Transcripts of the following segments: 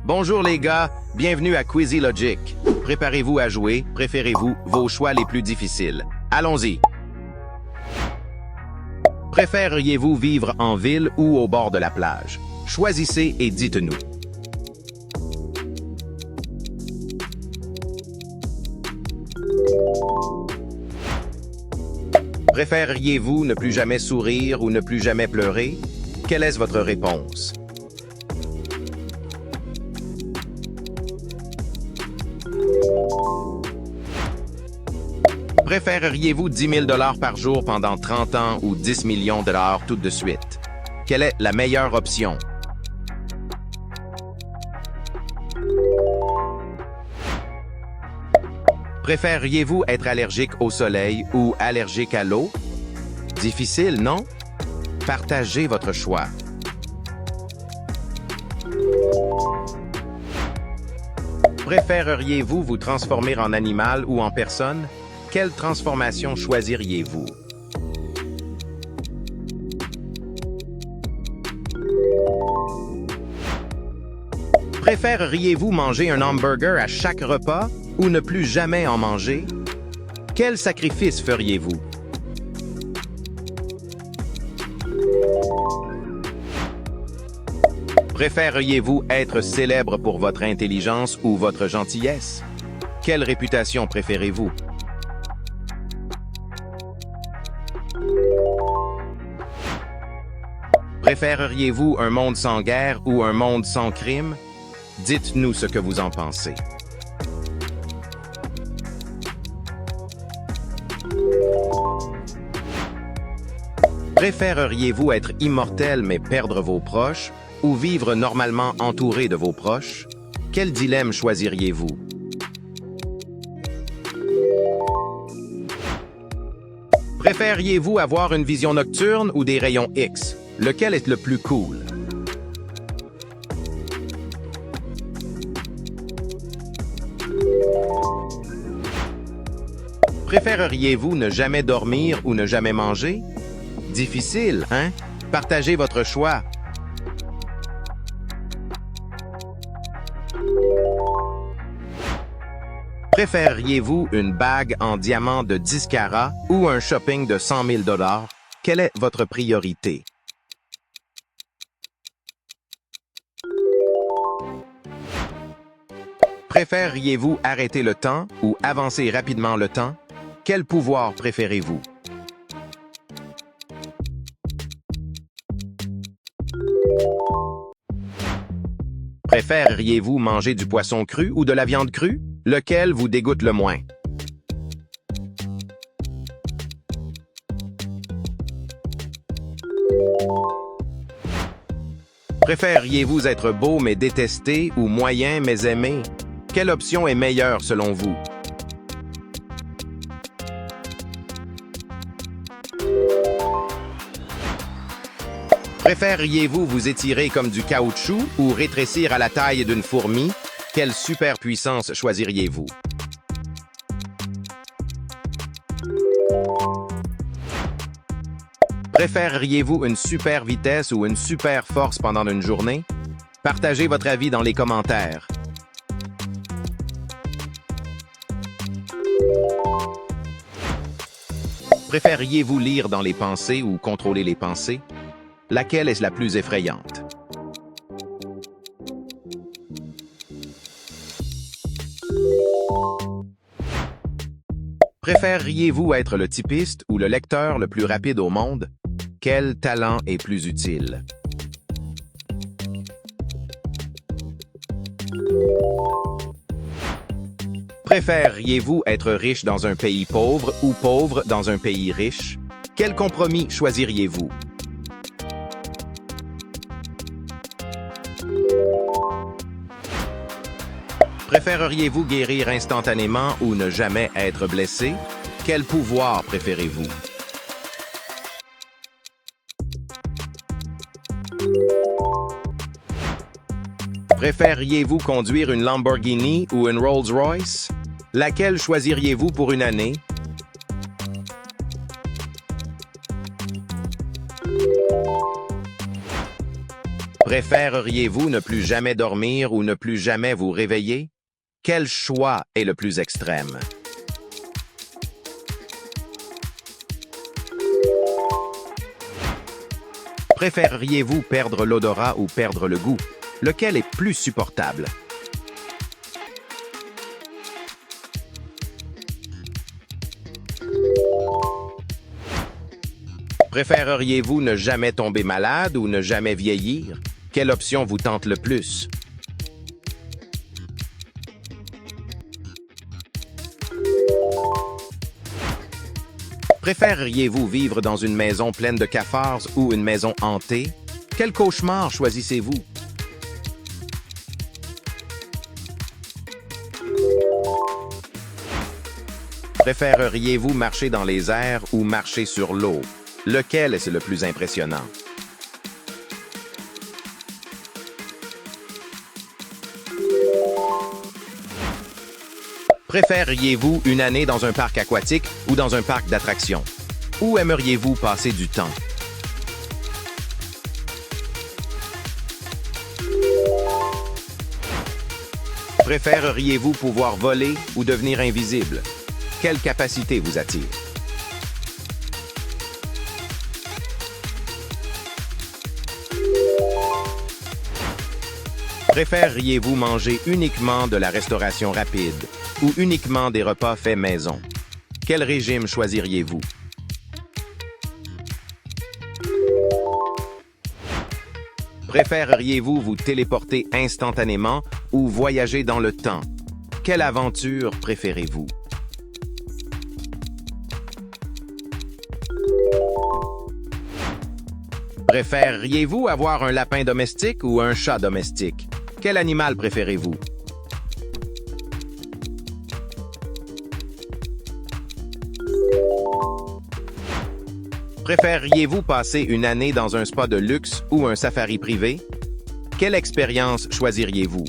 Bonjour les gars, bienvenue à Quizy Logic. Préparez-vous à jouer, préférez-vous vos choix les plus difficiles. Allons-y. Préféreriez-vous vivre en ville ou au bord de la plage? Choisissez et dites-nous. Préféreriez-vous ne plus jamais sourire ou ne plus jamais pleurer? Quelle est votre réponse? Préféreriez-vous 10 000 $ par jour pendant 30 ans ou 10 millions de dollars tout de suite? Quelle est la meilleure option? Préféreriez-vous être allergique au soleil ou allergique à l'eau? Difficile, non? Partagez votre choix. Préféreriez-vous vous transformer en animal ou en personne? Quelle transformation choisiriez-vous? Préféreriez-vous manger un hamburger à chaque repas ou ne plus jamais en manger? Quel sacrifice feriez-vous? Préféreriez-vous être célèbre pour votre intelligence ou votre gentillesse? Quelle réputation préférez-vous? Préféreriez-vous un monde sans guerre ou un monde sans crime? Dites-nous ce que vous en pensez. Préféreriez-vous être immortel mais perdre vos proches ou vivre normalement entouré de vos proches? Quel dilemme choisiriez-vous? Préfériez-vous avoir une vision nocturne ou des rayons X? Lequel est le plus cool? Préféreriez-vous ne jamais dormir ou ne jamais manger? Difficile, hein? Partagez votre choix. Préféreriez-vous une bague en diamant de 10 carats ou un shopping de 100 000 $? Quelle est votre priorité? Préféreriez-vous arrêter le temps ou avancer rapidement le temps? Quel pouvoir préférez-vous? Préféreriez-vous manger du poisson cru ou de la viande crue? Lequel vous dégoûte le moins? Préféreriez-vous être beau mais détesté ou moyen mais aimé? Quelle option est meilleure selon vous? Préféreriez-vous vous étirer comme du caoutchouc ou rétrécir à la taille d'une fourmi? Quelle superpuissance choisiriez-vous? Préféreriez-vous une super vitesse ou une super force pendant une journée? Partagez votre avis dans les commentaires. Préfériez-vous lire dans les pensées ou contrôler les pensées? Laquelle est la plus effrayante? Préféreriez-vous être le typiste ou le lecteur le plus rapide au monde? Quel talent est plus utile? Préféreriez-vous être riche dans un pays pauvre ou pauvre dans un pays riche? Quel compromis choisiriez-vous? Préféreriez-vous guérir instantanément ou ne jamais être blessé? Quel pouvoir préférez-vous? Préféreriez-vous conduire une Lamborghini ou une Rolls-Royce? Laquelle choisiriez-vous pour une année? Préféreriez-vous ne plus jamais dormir ou ne plus jamais vous réveiller? Quel choix est le plus extrême? Préféreriez-vous perdre l'odorat ou perdre le goût? Lequel est plus supportable? Préféreriez-vous ne jamais tomber malade ou ne jamais vieillir? Quelle option vous tente le plus? Préféreriez-vous vivre dans une maison pleine de cafards ou une maison hantée? Quel cauchemar choisissez-vous? Préféreriez-vous marcher dans les airs ou marcher sur l'eau? Lequel est le plus impressionnant? Préféreriez-vous une année dans un parc aquatique ou dans un parc d'attractions? Où aimeriez-vous passer du temps? Préféreriez-vous pouvoir voler ou devenir invisible? Quelle capacité vous attire? Préféreriez-vous manger uniquement de la restauration rapide ou uniquement des repas faits maison? Quel régime choisiriez-vous? Préféreriez-vous vous téléporter instantanément ou voyager dans le temps? Quelle aventure préférez-vous? Préféreriez-vous avoir un lapin domestique ou un chat domestique? Quel animal préférez-vous? Préféreriez-vous passer une année dans un spa de luxe ou un safari privé? Quelle expérience choisiriez-vous?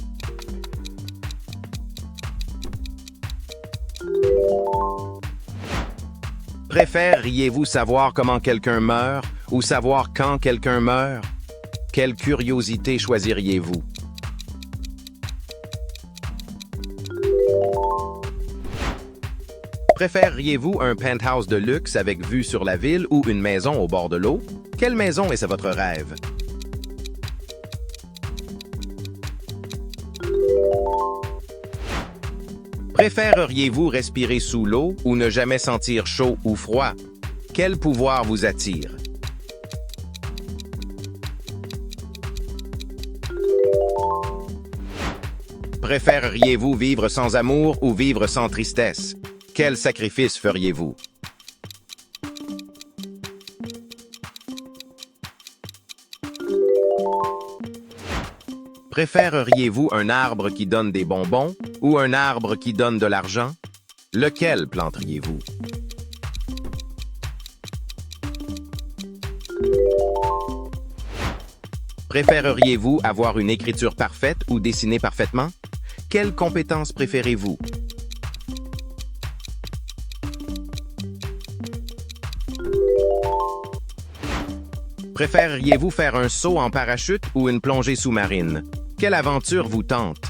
Préféreriez-vous savoir comment quelqu'un meurt ou savoir quand quelqu'un meurt? Quelle curiosité choisiriez-vous? Préféreriez-vous un penthouse de luxe avec vue sur la ville ou une maison au bord de l'eau? Quelle maison est votre rêve? Préféreriez-vous respirer sous l'eau ou ne jamais sentir chaud ou froid? Quel pouvoir vous attire? Préféreriez-vous vivre sans amour ou vivre sans tristesse? Quel sacrifice feriez-vous? Préféreriez-vous un arbre qui donne des bonbons ou un arbre qui donne de l'argent? Lequel planteriez-vous? Préféreriez-vous avoir une écriture parfaite ou dessiner parfaitement? Quelle compétence préférez-vous? Préféreriez-vous faire un saut en parachute ou une plongée sous-marine? Quelle aventure vous tente?